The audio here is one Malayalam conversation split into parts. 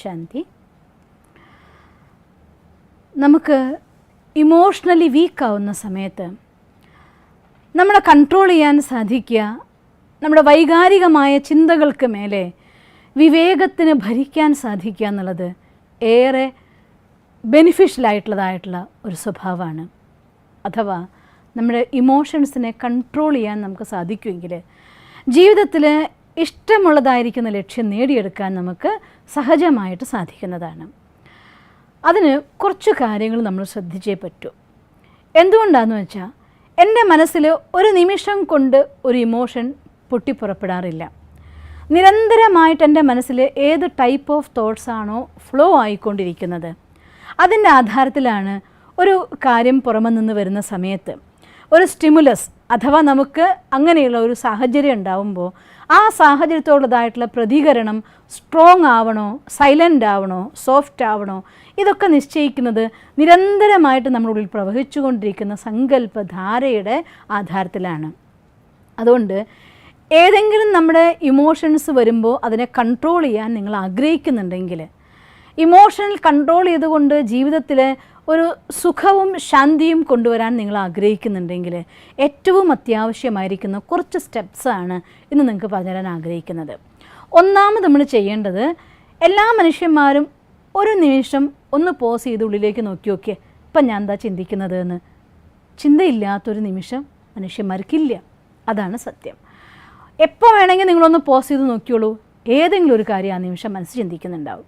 ശാന്തി. നമുക്ക് ഇമോഷണലി വീക്കാവുന്ന സമയത്ത് നമ്മളെ കൺട്രോൾ ചെയ്യാൻ സാധിക്കുക, നമ്മുടെ വൈകാരികമായ ചിന്തകൾക്ക് മേലെ വിവേകത്തിന് ഭരിക്കാൻ സാധിക്കുക എന്നുള്ളത് ഏറെ ബെനിഫിഷ്യലായിട്ടുള്ളതായിട്ടുള്ള ഒരു സ്വഭാവമാണ്. അഥവാ നമ്മുടെ ഇമോഷൻസിനെ കൺട്രോൾ ചെയ്യാൻ നമുക്ക് സാധിക്കുമെങ്കിൽ ജീവിതത്തിൽ ഇഷ്ടമുള്ളതായിരിക്കുന്ന ലക്ഷ്യം നേടിയെടുക്കാൻ നമുക്ക് സഹജമായിട്ട് സാധിക്കുന്നതാണ്. അതിന് കുറച്ച് കാര്യങ്ങൾ നമ്മൾ ശ്രദ്ധിച്ചേ പറ്റൂ. എന്തുകൊണ്ടാണെന്ന് വെച്ചാൽ, എൻ്റെ മനസ്സിൽ ഒരു നിമിഷം കൊണ്ട് ഒരു ഇമോഷൻ പൊട്ടിപ്പുറപ്പെടാറില്ല. നിരന്തരമായിട്ട് എൻ്റെ മനസ്സിൽ ഏത് ടൈപ്പ് ഓഫ് തോട്ട്സ് ആണോ ഫ്ലോ ആയിക്കൊണ്ടിരിക്കുന്നത്, അതിൻ്റെ ആധാരത്തിലാണ് ഒരു കാര്യം പുറമെ നിന്ന് വരുന്ന സമയത്ത് ഒരു സ്റ്റിമുലസ് അഥവാ നമുക്ക് അങ്ങനെയുള്ള ഒരു സാഹചര്യം ഉണ്ടാവുമ്പോൾ ആ സാഹചര്യത്തോടുള്ളതായിട്ടുള്ള പ്രതികരണം സ്ട്രോങ് ആവണോ, സൈലൻ്റ് ആവണോ, സോഫ്റ്റ് ആവണോ, ഇതൊക്കെ നിശ്ചയിക്കുന്നത് നിരന്തരമായിട്ട് നമ്മുടെ ഉള്ളിൽ പ്രവഹിച്ചുകൊണ്ടിരിക്കുന്ന സങ്കല്പധാരയുടെ ആധാരത്തിലാണ്. അതുകൊണ്ട് ഏതെങ്കിലും നമ്മുടെ ഇമോഷൻസ് വരുമ്പോൾ അതിനെ കൺട്രോൾ ചെയ്യാൻ നിങ്ങൾ ആഗ്രഹിക്കുന്നുണ്ടെങ്കിൽ, ഇമോഷണൽ കൺട്രോൾ ചെയ്തുകൊണ്ട് ജീവിതത്തിൽ ഒരു സുഖവും ശാന്തിയും കൊണ്ടുവരാൻ നിങ്ങൾ ആഗ്രഹിക്കുന്നുണ്ടെങ്കിൽ ഏറ്റവും അത്യാവശ്യമായിരിക്കുന്ന കുറച്ച് സ്റ്റെപ്സാണ് ഇന്ന് നിങ്ങൾക്ക് പറഞ്ഞുതരാൻ ആഗ്രഹിക്കുന്നത്. ഒന്നാമത് നമ്മൾ ചെയ്യേണ്ടത്, എല്ലാ മനുഷ്യന്മാരും ഒരു നിമിഷം ഒന്ന് പോസ് ചെയ്ത് ഉള്ളിലേക്ക് നോക്കി നോക്കിയേ, ഇപ്പം ഞാൻ എന്താ ചിന്തിക്കുന്നത് എന്ന്. ചിന്തയില്ലാത്തൊരു നിമിഷം മനുഷ്യന്മാർക്കില്ല, അതാണ് സത്യം. എപ്പോൾ വേണമെങ്കിൽ നിങ്ങളൊന്ന് പോസ് ചെയ്ത് നോക്കിയോളൂ, ഏതെങ്കിലും ഒരു കാര്യം ആ നിമിഷം മനസ്സ് ചിന്തിക്കുന്നുണ്ടാവും.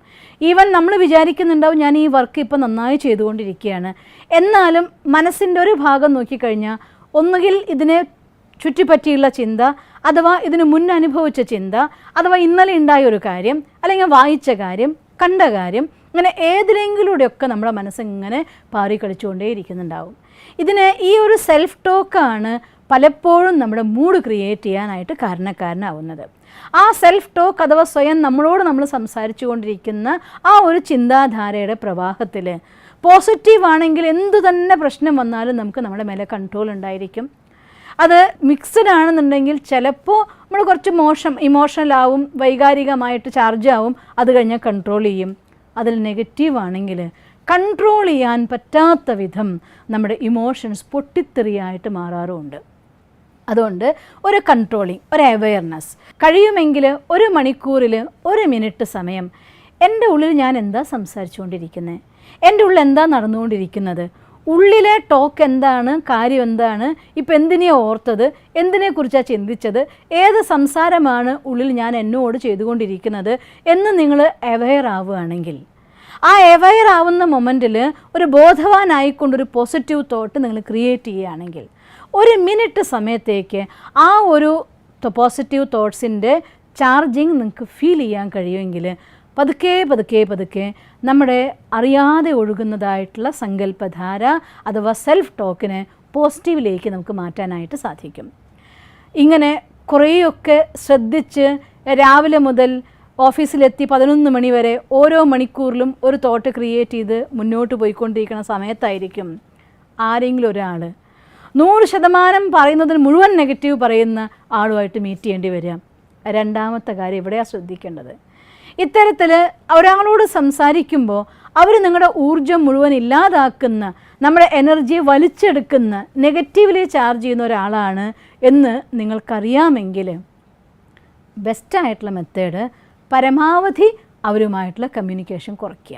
ഈവൻ നമ്മൾ വിചാരിക്കുന്നുണ്ടാവും ഞാൻ ഈ വർക്ക് ഇപ്പോൾ നന്നായി ചെയ്തുകൊണ്ടിരിക്കുകയാണ്, എന്നാലും മനസ്സിൻ്റെ ഒരു ഭാഗം നോക്കിക്കഴിഞ്ഞാൽ ഒന്നുകിൽ ഇതിനെ ചുറ്റിപ്പറ്റിയുള്ള ചിന്ത, അഥവാ ഇതിന് മുൻ അനുഭവിച്ച ചിന്ത, അഥവാ ഇന്നലെ ഉണ്ടായ ഒരു കാര്യം, അല്ലെങ്കിൽ വായിച്ച കാര്യം, കണ്ട കാര്യം, അങ്ങനെ ഏതിലെങ്കിലൂടെയൊക്കെ നമ്മുടെ മനസ്സിങ്ങനെ പാറിക്കളിച്ചുകൊണ്ടേയിരിക്കുന്നുണ്ടാവും. ഇതിന് ഈ ഒരു സെൽഫ് ടോക്കാണ് പലപ്പോഴും നമ്മുടെ മൂഡ് ക്രിയേറ്റ് ചെയ്യാനായിട്ട് കാരണക്കാരനാവുന്നത്. ആ സെൽഫ് ടോക്ക് അഥവാ സ്വയം നമ്മളോട് നമ്മൾ സംസാരിച്ചു കൊണ്ടിരിക്കുന്ന ആ ഒരു ചിന്താധാരയുടെ പ്രവാഹത്തിൽ പോസിറ്റീവ് ആണെങ്കിൽ എന്തു തന്നെ പ്രശ്നം വന്നാലും നമുക്ക് നമ്മുടെ മേലെ കൺട്രോൾ ഉണ്ടായിരിക്കും. അത് മിക്സഡ് ആണെന്നുണ്ടെങ്കിൽ ചിലപ്പോൾ നമ്മൾ കുറച്ച് ഇമോഷണലാവും, വൈകാരികമായിട്ട് ചാർജാവും, അത് കഴിഞ്ഞാൽ കൺട്രോൾ ചെയ്യും. അതിൽ നെഗറ്റീവ് ആണെങ്കിൽ കൺട്രോൾ ചെയ്യാൻ പറ്റാത്ത വിധം നമ്മുടെ ഇമോഷൻസ് പൊട്ടിത്തെറിയായിട്ട് മാറാറുമുണ്ട്. അതുകൊണ്ട് ഒരു കൺട്രോളിങ്, ഒരു അവെയർനെസ്, കഴിയുമെങ്കിൽ ഒരു മണിക്കൂറിൽ 1 മിനിറ്റ് സമയം എൻ്റെ ഉള്ളിൽ ഞാൻ എന്താ സംസാരിച്ചുകൊണ്ടിരിക്കുന്നത്, എൻ്റെ ഉള്ളിൽ എന്താ നടന്നുകൊണ്ടിരിക്കുന്നത്, ഉള്ളിലെ ടോക്ക് എന്താണ്, കാര്യം എന്താണ്, ഇപ്പം എന്തിനെയാണ് ഓർത്തത്, എന്തിനെക്കുറിച്ചാണ് ചിന്തിച്ചത്, ഏത് സംസാരമാണ് ഉള്ളിൽ ഞാൻ എന്നോട് ചെയ്തുകൊണ്ടിരിക്കുന്നത് എന്ന് നിങ്ങൾ അവെയർ ആവുകയാണെങ്കിൽ, ആ അവെയർ ആവുന്ന മൊമെൻറ്റിൽ ഒരു ബോധവാനായിക്കൊണ്ടൊരു പോസിറ്റീവ് തോട്ട് നിങ്ങൾ ക്രിയേറ്റ് ചെയ്യുകയാണെങ്കിൽ 1 മിനിറ്റ് സമയത്തേക്ക് ആ ഒരു പോസിറ്റീവ് തോട്ട്സിൻ്റെ ചാർജിങ് നിങ്ങൾക്ക് ഫീൽ ചെയ്യാൻ കഴിയുമെങ്കിൽ പതുക്കെ പതുക്കെ പതുക്കെ നമ്മുടെ അറിയാതെ ഒഴുകുന്നതായിട്ടുള്ള സങ്കല്പധാര അഥവാ സെൽഫ് ടോക്കിനെ പോസിറ്റീവിലേക്ക് നമുക്ക് മാറ്റാനായിട്ട് സാധിക്കും. ഇങ്ങനെ കുറേയൊക്കെ ശ്രദ്ധിച്ച് രാവിലെ മുതൽ ഓഫീസിലെത്തി 11 മണി വരെ ഓരോ മണിക്കൂറിലും ഒരു തോട്ട് ക്രിയേറ്റ് ചെയ്ത് മുന്നോട്ട് പോയിക്കൊണ്ടിരിക്കുന്ന സമയത്തായിരിക്കും ആരെങ്കിലും ഒരാൾ 100% പറയുന്നതിന് മുഴുവൻ നെഗറ്റീവ് പറയുന്ന ആളുമായിട്ട് മീറ്റ് ചെയ്യേണ്ടി വരിക. രണ്ടാമത്തെ കാര്യം ഇവിടെയാണ് ശ്രദ്ധിക്കേണ്ടത്. ഇത്തരത്തിൽ ഒരാളോട് സംസാരിക്കുമ്പോൾ അവർ നിങ്ങളുടെ ഊർജം മുഴുവൻ ഇല്ലാതാക്കുന്ന, നമ്മുടെ എനർജിയെ വലിച്ചെടുക്കുന്ന, നെഗറ്റീവിലി ചാർജ് ചെയ്യുന്ന ഒരാളാണ് എന്ന് നിങ്ങൾക്കറിയാമെങ്കിൽ ബെസ്റ്റായിട്ടുള്ള മെത്തേഡ് പരമാവധി അവരുമായിട്ടുള്ള കമ്മ്യൂണിക്കേഷൻ കുറയ്ക്കുക.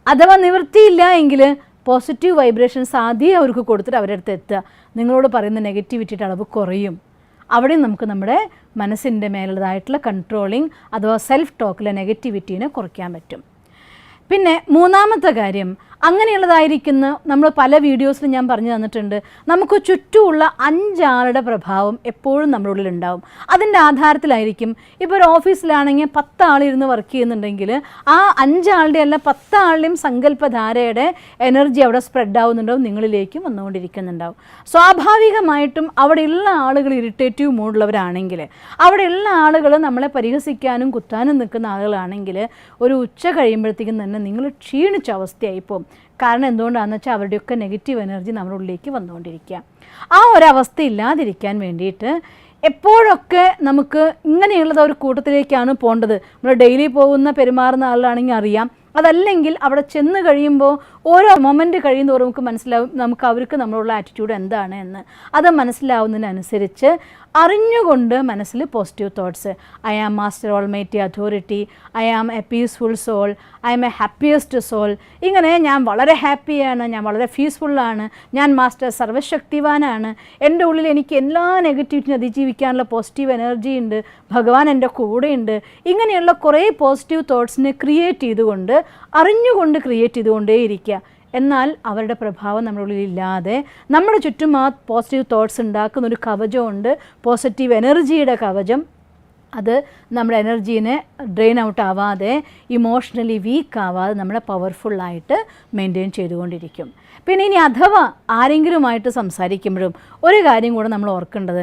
അഥവാ നിവൃത്തിയില്ല എങ്കിൽ പോസിറ്റീവ് വൈബ്രേഷൻസ് ആദ്യം അവർക്ക് കൊടുത്തിട്ട് അവരുടെ അടുത്ത് എത്തുക. നിങ്ങളോട് പറയുന്ന നെഗറ്റിവിറ്റിയുടെ അളവ് കുറയും. അവിടെ നമുക്ക് നമ്മുടെ മനസ്സിൻ്റെ മേലുള്ളതായിട്ടുള്ള കൺട്രോളിങ് അഥവാ സെൽഫ് ടോക്കിലെ നെഗറ്റിവിറ്റീനെ കുറയ്ക്കാൻ പറ്റും. പിന്നെ മൂന്നാമത്തെ കാര്യം, അങ്ങനെയുള്ളതായിരിക്കുന്ന നമ്മൾ പല വീഡിയോസിലും ഞാൻ പറഞ്ഞു തന്നിട്ടുണ്ട്, നമുക്ക് ചുറ്റുമുള്ള 5 ആളുടെ പ്രഭാവം എപ്പോഴും നമ്മുടെ ഉള്ളിൽ ഉണ്ടാവും. അതിൻ്റെ ആധാരത്തിലായിരിക്കും ഇപ്പോൾ ഒരു ഓഫീസിലാണെങ്കിൽ 10 ആളിരുന്ന് വർക്ക് ചെയ്യുന്നുണ്ടെങ്കിൽ ആ 5 ആളുടെ അല്ല 10 ആളുടെയും സങ്കല്പധാരയുടെ എനർജി അവിടെ സ്പ്രെഡ് ആവുന്നുണ്ടാവും, നിങ്ങളിലേക്കും വന്നുകൊണ്ടിരിക്കുന്നുണ്ടാവും. സ്വാഭാവികമായിട്ടും അവിടെയുള്ള ആളുകൾ ഇറിറ്റേറ്റീവ് മൂഡുള്ളവരാണെങ്കിൽ, അവിടെയുള്ള ആളുകൾ നമ്മളെ പരിഹസിക്കാനും കുത്താനും നിൽക്കുന്ന ആളുകളാണെങ്കിൽ ഒരു ഉച്ച കഴിയുമ്പോഴത്തേക്കും തന്നെ നിങ്ങൾ ക്ഷീണിച്ച അവസ്ഥയായിപ്പോൾ. കാരണം എന്തുകൊണ്ടാണെന്ന് വെച്ചാൽ അവരുടെയൊക്കെ നെഗറ്റീവ് എനർജി നമ്മുടെ ഉള്ളിലേക്ക് വന്നുകൊണ്ടിരിക്കുക. ആ ഒരവസ്ഥ ഇല്ലാതിരിക്കാൻ വേണ്ടിയിട്ട് എപ്പോഴൊക്കെ നമുക്ക് ഇങ്ങനെയുള്ളത് ഒരു കൂട്ടത്തിലേക്കാണ് പോകേണ്ടത്. നമ്മൾ ഡെയിലി പോകുന്ന പെരുമാറുന്ന ആളാണെങ്കിൽ അറിയാം. അതല്ലെങ്കിൽ അവിടെ ചെന്ന് കഴിയുമ്പോൾ ഓരോ മൊമെൻറ്റ് കഴിയുന്നതോറും നമുക്ക് മനസ്സിലാവും നമുക്ക് അവർക്ക് നമ്മളുള്ള ആറ്റിറ്റ്യൂഡ് എന്താണ് എന്ന്. അത് മനസ്സിലാവുന്നതിനനുസരിച്ച് അറിഞ്ഞുകൊണ്ട് മനസ്സിൽ positive thoughts, I am master almighty authority, I am a peaceful soul, I am a happiest soul, ഇങ്ങനെ ഞാൻ വളരെ ഹാപ്പിയാണ്, ഞാൻ വളരെ പീസ്ഫുള്ളാണ്, ഞാൻ മാസ്റ്റർ സർവശക്തിവാനാണ്, എൻ്റെ ഉള്ളിൽ എനിക്ക് എല്ലാ നെഗറ്റിവിറ്റിനെ അതിജീവിക്കാനുള്ള പോസിറ്റീവ് എനർജി ഉണ്ട്, ഭഗവാൻ എൻ്റെ കൂടെയുണ്ട്, ഇങ്ങനെയുള്ള കുറേ പോസിറ്റീവ് തോട്ട്സിനെ ക്രിയേറ്റ് ചെയ്തുകൊണ്ട് അറിഞ്ഞുകൊണ്ട് ക്രിയേറ്റ് ചെയ്തുകൊണ്ടേയിരിക്കുക. എന്നാൽ അവരുടെ പ്രഭാവം നമ്മുടെ ഉള്ളിലില്ലാതെ നമ്മുടെ ചുറ്റും ആ പോസിറ്റീവ് തോട്ട്സ് ഉണ്ടാക്കുന്ന ഒരു കവചമുണ്ട്, പോസിറ്റീവ് എനർജിയുടെ കവചം. അത് നമ്മുടെ എനർജീനെ ഡ്രെയിൻ ഔട്ട് ആവാതെ ഇമോഷണലി വീക്ക് ആവാതെ നമ്മളെ പവർഫുള്ളായിട്ട് മെയിൻറ്റെയിൻ ചെയ്തുകൊണ്ടിരിക്കും. പിന്നെ ഇനി അഥവാ ആരെങ്കിലുമായിട്ട് സംസാരിക്കുമ്പോഴും ഒരു കാര്യം കൂടെ നമ്മൾ ഓർക്കേണ്ടത്,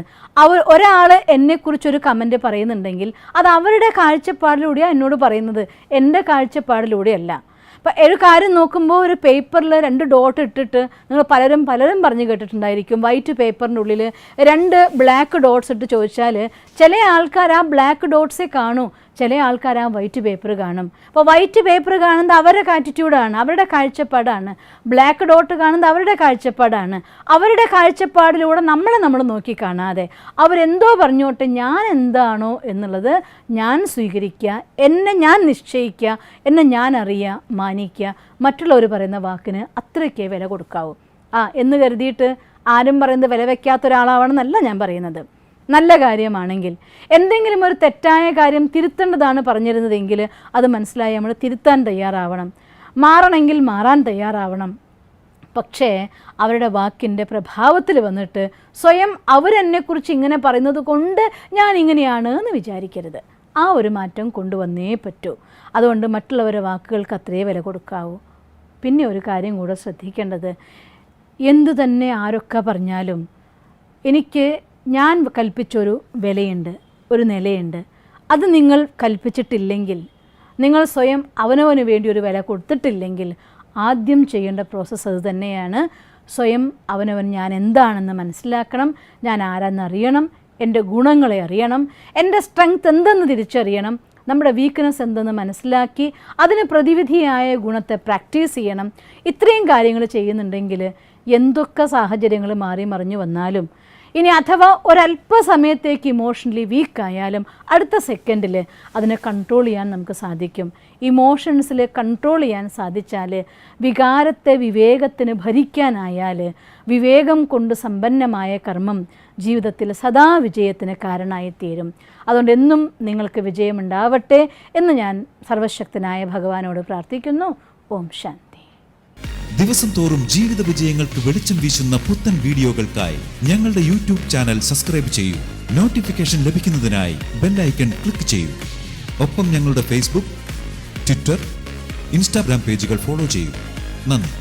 ഒരാൾ എന്നെക്കുറിച്ചൊരു കമൻറ്റ് പറയുന്നുണ്ടെങ്കിൽ അത് അവരുടെ കാഴ്ചപ്പാടിലൂടെയാണ് എന്നോട് പറയുന്നത്, എൻ്റെ കാഴ്ചപ്പാടിലൂടെയല്ല. അപ്പോൾ ഒരു കാര്യം നോക്കുമ്പോൾ ഒരു പേപ്പറിൽ 2 ഡോട്ട് ഇട്ടിട്ട് നിങ്ങൾ പലരും പറഞ്ഞു കേട്ടിട്ടുണ്ടായിരിക്കും, വൈറ്റ് പേപ്പറിൻ്റെ ഉള്ളിൽ 2 ബ്ലാക്ക് ഡോട്ട്സ് ഇട്ട് ചോദിച്ചാൽ ചില ആൾക്കാർ ആ ബ്ലാക്ക് ഡോട്ട്സേ കാണൂ, ചില ആൾക്കാർ ആ വൈറ്റ് പേപ്പർ കാണും. അപ്പോൾ വൈറ്റ് പേപ്പർ കാണുന്നത് അവരുടെ ആറ്റിറ്റ്യൂഡാണ്, അവരുടെ കാഴ്ചപ്പാടാണ്. ബ്ലാക്ക് ഡോട്ട് കാണുന്നത് അവരുടെ കാഴ്ചപ്പാടാണ്. അവരുടെ കാഴ്ചപ്പാടിലൂടെ നമ്മൾ നോക്കി കാണാതെ അവരെന്തോ പറഞ്ഞോട്ടെ, ഞാൻ എന്താണോ എന്നുള്ളത് ഞാൻ സ്വീകരിക്കുക, എന്നെ ഞാൻ നിശ്ചയിക്കുക, എന്നെ ഞാൻ അറിയുക, മാനിക്കുക. മറ്റുള്ളവർ പറയുന്ന വാക്കിന് അത്രയ്ക്കേ വില കൊടുക്കാവൂ. എന്ന് കരുതിയിട്ട് ആരും പറയുന്നത് വില വയ്ക്കാത്ത ഒരാളാവണമെന്നല്ല ഞാൻ പറയുന്നത്. നല്ല കാര്യമാണെങ്കിൽ എന്തെങ്കിലും ഒരു തെറ്റായ കാര്യം തിരുത്തേണ്ടതാണ് പറഞ്ഞിരുന്നതെങ്കിൽ അത് മനസ്സിലായി നമ്മൾ തിരുത്താൻ തയ്യാറാവണം, മാറണമെങ്കിൽ മാറാൻ തയ്യാറാവണം. പക്ഷേ അവരുടെ വാക്കിൻ്റെ പ്രഭാവത്തിൽ വന്നിട്ട് സ്വയം അവരെന്നെക്കുറിച്ച് ഇങ്ങനെ പറയുന്നത് കൊണ്ട് ഞാൻ ഇങ്ങനെയാണ് എന്ന് വിചാരിക്കരുത്. ആ ഒരു മാറ്റം കൊണ്ടുവന്നേ പറ്റൂ. അതുകൊണ്ട് മറ്റുള്ളവരുടെ വാക്കുകൾക്ക് അത്രേ വില കൊടുക്കാവൂ. പിന്നെ ഒരു കാര്യം കൂടെ ശ്രദ്ധിക്കേണ്ടത്, എന്തു തന്നെ ആരൊക്കെ പറഞ്ഞാലും എനിക്ക് ഞാൻ കൽപ്പിച്ചൊരു വിലയുണ്ട്, ഒരു നിലയുണ്ട്. അത് നിങ്ങൾ കൽപ്പിച്ചിട്ടില്ലെങ്കിൽ, നിങ്ങൾ സ്വയം അവനവന് വേണ്ടി ഒരു വില കൊടുത്തിട്ടില്ലെങ്കിൽ ആദ്യം ചെയ്യേണ്ട പ്രോസസ്സ് അത് തന്നെയാണ്. സ്വയം അവനവൻ ഞാൻ എന്താണെന്ന് മനസ്സിലാക്കണം, ഞാൻ ആരാന്നറിയണം, എൻ്റെ ഗുണങ്ങളെ അറിയണം, എൻ്റെ സ്ട്രെങ്ത് എന്തെന്ന് തിരിച്ചറിയണം, നമ്മുടെ വീക്ക്നെസ് എന്തെന്ന് മനസ്സിലാക്കി അതിന് പ്രതിവിധിയായ ഗുണത്തെ പ്രാക്ടീസ് ചെയ്യണം. ഇത്രയും കാര്യങ്ങൾ ചെയ്യുന്നുണ്ടെങ്കിൽ എന്തൊക്കെ സാഹചര്യങ്ങൾ മാറി മറിഞ്ഞു വന്നാലും, ഇനി അഥവാ ഒരല്പസമയത്തേക്ക് ഇമോഷണലി വീക്കായാലും അടുത്ത സെക്കൻഡിൽ അതിനെ കൺട്രോൾ ചെയ്യാൻ നമുക്ക് സാധിക്കും. ഇമോഷൻസിൽ കൺട്രോൾ ചെയ്യാൻ സാധിച്ചാൽ, വികാരത്തെ വിവേകത്തിന് ഭരിക്കാനായാൽ, വിവേകം കൊണ്ട് സമ്പന്നമായ കർമ്മം ജീവിതത്തിൽ സദാ വിജയത്തിന് കാരണമായിത്തീരും. അതുകൊണ്ട് എന്നും നിങ്ങൾക്ക് വിജയമുണ്ടാവട്ടെ എന്ന് ഞാൻ സർവശക്തനായ ഭഗവാനോട് പ്രാർത്ഥിക്കുന്നു. ഓം ശാന്തി. ദിവസം തോറും ജീവിത വിജയങ്ങൾക്ക് വെളിച്ചം വീശുന്ന പുത്തൻ വീഡിയോകൾക്കായി ഞങ്ങളുടെ യൂട്യൂബ് ചാനൽ സബ്സ്ക്രൈബ് ചെയ്യൂ. നോട്ടിഫിക്കേഷൻ ലഭിക്കുന്നതിനായി ബെൽ ഐക്കൺ ക്ലിക്ക് ചെയ്യൂ. ഒപ്പം ഞങ്ങളുടെ ഫേസ്ബുക്ക്, ട്വിറ്റർ, ഇൻസ്റ്റാഗ്രാം പേജുകൾ ഫോളോ ചെയ്യൂ. നന്ദി.